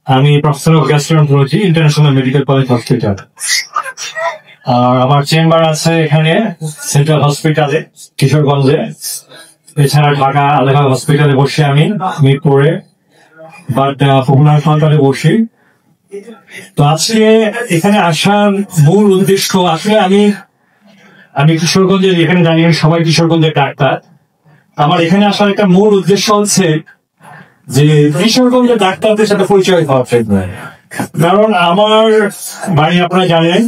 আমি professor of gastroenterology, international medical college hospital. আর আমার চেম্বার আছে এখানে সেন্ট্রাল হসপিটালে কিশোরগঞ্জে। এছাড়া ঢাকা আলেখা হসপিটালে বসে আমি মিরপুরে বাট পপুলার হাসপাতালে বসি। তো আজকে এখানে আসার মূল উদ্দেশ্য, আসলে আমি কিশোরগঞ্জের, এখানে জানি সবাই কিশোরগঞ্জের ডাক্তার। আমার এখানে আসার একটা মূল উদ্দেশ্য হচ্ছে যে কিশোরগঞ্জের ডাক্তারদের সাথে পরিচয় হওয়া। কারণ আমার বাড়ি আপনারা জানেন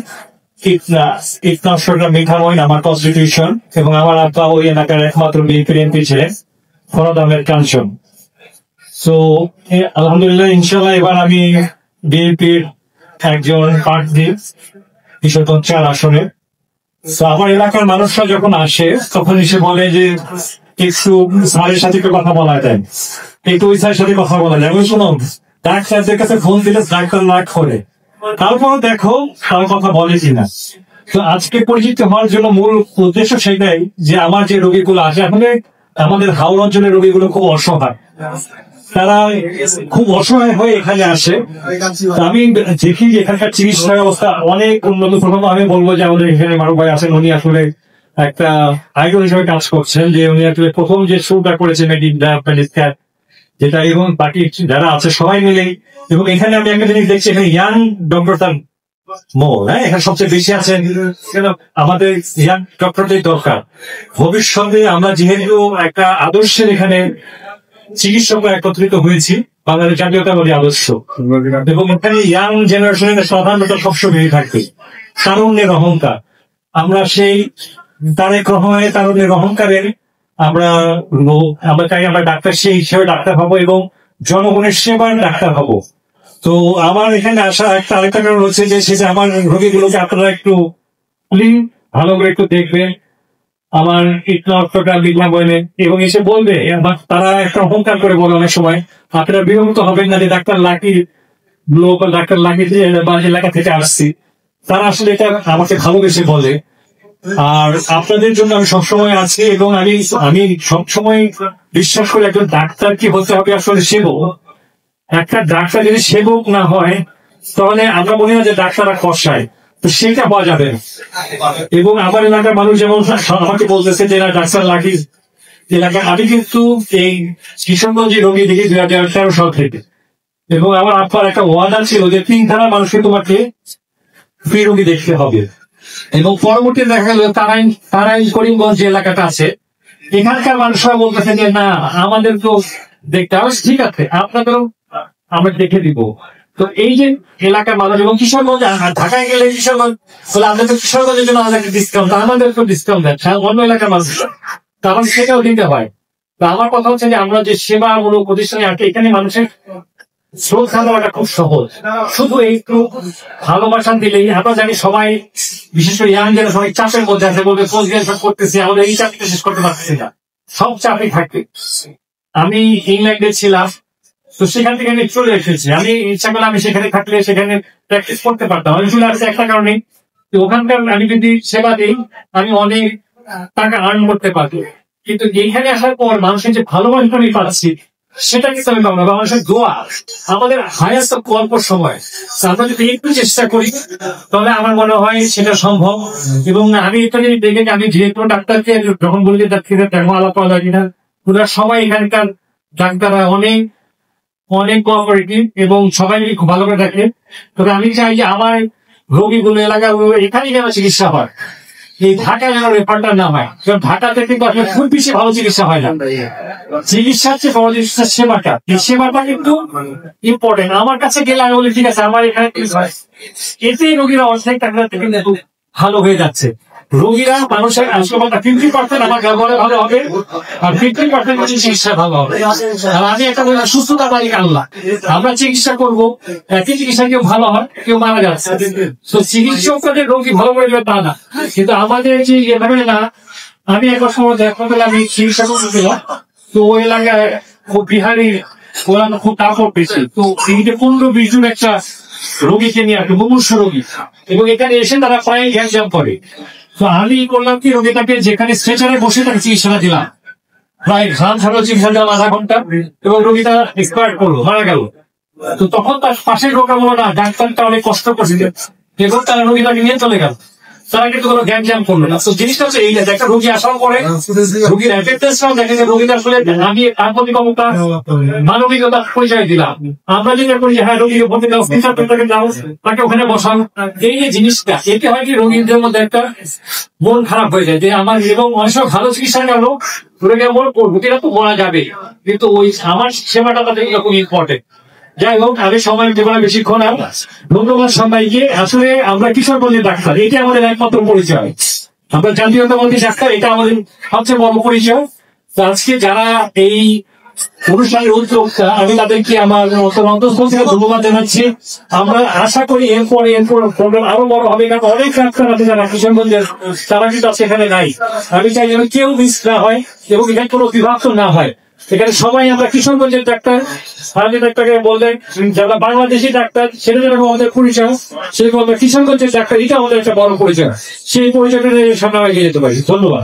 মিঠামইন, আমার কনস্টিটিউশন, এবং আমার আব্বা ওই এলাকার একমাত্র বিএনপি এমপি ছিলেন, ফরদ আহমেদ কাঞ্চন। তো আলহামদুলিল্লাহ, ইনশাল্লাহ এবার আমি বিএনপির একজন প্রার্থী কিশোরগঞ্জ 4 আসনে। তো আমার এলাকার মানুষরা যখন আসে তখন এসে বলে যে একটু স্যারের সাথে একটু কথা বলা যায়, একটু ওই স্যারের সাথে কথা বলা যায়। আমি শোনো, ডাক্তারদের কাছে ফোন দিলে ডাক্তার না করে, তারপর দেখো তার কথা বলে কিনা। তো আজকে পরিচিত হওয়ার জন্য মূল উদ্দেশ্য সেটাই যে আমার যে রোগীগুলো আসে, আসলে আমাদের হাওড় অঞ্চলের রোগীগুলো খুব অসহায়, তারা খুব অসহায় হয়ে এখানে আসে। আমি দেখি যে এখানকার চিকিৎসা ব্যবস্থা অনেক উন্নত। প্রথম আমি বলবো যে আমাদের এখানে মারুফ ভাই আছেন, উনি আসলে একটা আইডল হিসেবে কাজ করছেন, যে উনি আসলে প্রথম যে শুরুটা করেছেন যেটা, এবং বাকি যারা আছে সবাই মিলে। এবং এখানে আমি একটা জিনিস দেখছি, এখানে ইয়াং ডক্টর এখানে সবচেয়ে বেশি আছেন। আমাদের ইয়াং ডক্টরদের দরকার ভবিষ্যতে। আমরা যেহেতু একটা আদর্শের এখানে চিকিৎসকরা একত্রিত হয়েছি, বাংলাদেশ জাতীয়তাবাদী আদর্শ, এবং এখানে ইয়াং জেনারেশনের সাধারণত সবসময় থাকবে তারুণ্যের অহংকার। আমরা সেই তারুণ্যের অহংকারের আমরা চাই আমরা ডাক্তার সেই হিসেবে ডাক্তার হবো এবং জনগণের সেবার ডাক্তার হব। তো আমার এখানে আসা আরেকটা কারণ হচ্ছে যে সেটা আমার রোগীগুলোকে আপনারা একটু ভালো করে একটু দেখবেন, আমার ইটনটা লিখলাম বলে, এবং এসে বলবে। তারা একটা অহংকার করে বলে অনেক সময়, আপনারা বিরক্ত হবেন না যে ডাক্তার লাকি এলাকা থেকে আসছি। তারা আসলে এটা আমাকে ভালোবেসে বলে। আর আপনাদের জন্য আমি সবসময় আছি, এবং আমি সবসময় বিশ্বাস করি একজন ডাক্তার কি হতে হবে আসলে সেবক। একটা ডাক্তার যদি সেবক না হয় তাহলে আমরা মনে হয় যে ডাক্তাররা কষায়, তো সেটা পাওয়া যাবে। এবং আমার এলাকার মানুষ যেমন আমাকে বলতেছে যে ডাক্তার লাকি এলাকায়, আমি কিন্তু এই কিশোরগঞ্জে রোগী দেখি 2013 সাল থেকে। এবং আমার আপনার একটা ওয়াদা ছিল যে 3 ধারা মানুষকে তোমাকে ফ্রি রোগী দেখতে হবে। এবং পরবর্তী দেখা গেল তারাই করিমগঞ্জ যে এলাকাটা আছে, এখানকার মানুষরা বলতেছে যে না, আমাদের তো দেখতে হবে। ঠিক আছে, আপনাদেরও আমরা দেখে দিব। তো এই যে এলাকার মানুষ, এবং কিশোরগঞ্জ, ঢাকায় গেলে কিশোরগঞ্জ বলে আপনাদের কিশোরগঞ্জের জন্য আমাদেরকে ডিসকাউন্ট, আমাদেরকেও ডিসকাউন্ট দেন অন্য এলাকার মানুষ, তাহলে সেটাও দিতে হয়। তো আমার কথা হচ্ছে যে আমরা যে সেবামূলক প্রতিষ্ঠানে আছি, এখানে মানুষের শ্রদ্ধা দেওয়াটা খুব সহজ। শুধু একটু ভালোবাসা দিলেই, আমরা জানি সবাই, বিশেষ করে ইয়াং যারা সবাই চাপের মধ্যে আছে, বলবে পোস্ট গ্রাজুয়েশন করতেছি, আমাদের এই চাকরিটা শেষ করতে পারতেছি না, সব চাপে থাকবে। আমি ইংল্যান্ডে ছিলাম, তো সেখান থেকে আমি চলে এসেছি। আমি ইচ্ছা করলে আমি সেখানে থাকলে সেখানে প্র্যাকটিস করতে পারতাম। আমি চলে আসছি একটা কারণে, ওখানকার আমি যদি সেবা দিই আমি অনেক টাকা আর্ন করতে পারবো। কিন্তু এইখানে আসার পর মানুষের যে ভালোবাসা আমি পাচ্ছি সেটা কিন্তু আমি পাবো না। মানুষের দোয়া আমাদের হায়াস্ট অল্প সময়, আমরা যদি একটু চেষ্টা করি তাহলে আমার মনে হয় সেটা সম্ভব। এবং আমি এটা দেখে আমি যে কোনো ডাক্তারকে যখন বলি যে ডাক্তার তেমন আলাপ পাওয়া যায় কিনা, পুরো সবাই এখানকার ডাক্তাররা অনেক অনেক কোঅপারেটিভ এবং সবাই খুব ভালো করে দেখে। তবে আমি চাই যে আমার রোগীগুলো এলাকাগুলো এখানে যেন চিকিৎসা হয়, এই ঢাকায় যেন রেফারটা না হয়। কারণ ঢাকাতে কিন্তু আসলে খুব বেশি ভালো চিকিৎসা হয় না। চিকিৎসার চেয়ে বড় চিকিৎসার সেবাটা, এই সেবাটা কিন্তু ইম্পর্টেন্ট। আমার কাছে গেলে আমি বলি ঠিক আছে, আমার এখানে এতেই রোগীরা অনেক টাকা থেকে ভালো হয়ে যাচ্ছে। রোগীরা মানুষের আসলে 50% আমার ব্যবহারে ভালো হবে, আর 50% হচ্ছে চিকিৎসা ভালো হবে। আর আমি একটা সুস্থতা মালিক আল্লাহ, আমরা চিকিৎসা করবো, একই চিকিৎসা কেউ ভালো হয়, কেউ মারা যাচ্ছে। তো চিকিৎসকদের রোগী ভালো করে দেবে তা না, কিন্তু আমাদের যে এভাবে না। আমি একবার সময় দেখা গেলে আমি চিকিৎসা করতে গেলাম, তো ওই এলাকায় খুব বিহারি ওরা খুব কাপড় পেয়েছে। তো এই যে 15-20 জন একটা রোগীকে নিয়ে আসবে, মুমূর্ষ রোগী, এবং এখানে এসে তারা প্রায় এক্সাম করে। তো আমি করলাম কি, রোগীটাকে যেখানে স্ট্রেচারে বসে তাকে চিকিৎসা দিলাম, প্রায় ঘাম ছাড়াও চিকিৎসা দিলাম 1/2 ঘন্টা, এবং রোগীটা এক্সপায়ার করলো, মারা গেল। তো তখন তার পাশের লোকরা বলো না ডাক্তারটা অনেক কষ্ট করছে, এরপর তারা রোগীটাকে নিয়ে চলে গেল, তারা কিন্তু কোনো জ্ঞান জ্ঞান করলো না। তো জিনিসটা হচ্ছে এইটা, একটা রোগী আসার পরে রোগীর অ্যাফেক্টেন্সটাও দেখে যে রোগীটা আসলে আমি তার প্রতি কমতা মানবিকতা পরিচয় দিলাম। আমরা যেটা করি যে হ্যাঁ রোগীকে বলতে দাও, তাকে দাও, তাকে ওখানে বসান, এই যে জিনিসটা এতে হয় কি রোগীদের মধ্যে একটা মন খারাপ হয়ে যায় যে আমার, এবং অনেক সময় ভালো চিকিৎসা গেল রোগীরা তো মরা যাবে, কিন্তু ওই আমার সেবাটা তাদের খুব ইম্পর্টেন্ট। যাই হোক, আমি সময় দেবো না বেশিক্ষণ আর। ধন্যবাদ সবাইকে। আসলে আমরা কিশোরগঞ্জের ডাক্তার, এটা আমাদের একমাত্র পরিচয়। আমরা জাতীয়তাবাদী ডাক্তার, এটা আমাদের সবচেয়ে বড় পরিচয়। তো আজকে যারা এই অনুষ্ঠানের উদ্যোক্তা, আমি তাদেরকে আমার অন্তঃস্থল থেকে ধন্যবাদ জানাচ্ছি। আমরা আশা করি এরপর প্রোগ্রাম আরো বড় হবে, কারণ অনেক ডাক্তার আছে যারা কিশোরগঞ্জের, তারা কিন্তু আজকে এখানে নাই। আমি চাই যেন কেউ মিস না হয় এবং এখানে কোনো বিভক্ত না হয়। এখানে সবাই আমরা কিশোরগঞ্জের ডাক্তার, সারাদিন ডাক্তারকে বললেন যারা বাংলাদেশি ডাক্তার, সেটা যেরকম আমাদের পরিচয়, সেরকম আমরা কিশোরগঞ্জের ডাক্তার, এটা আমাদের একটা বড় পরিচয়। সেই পরিচয়টা সামনে এগিয়ে যেতে পারি। ধন্যবাদ।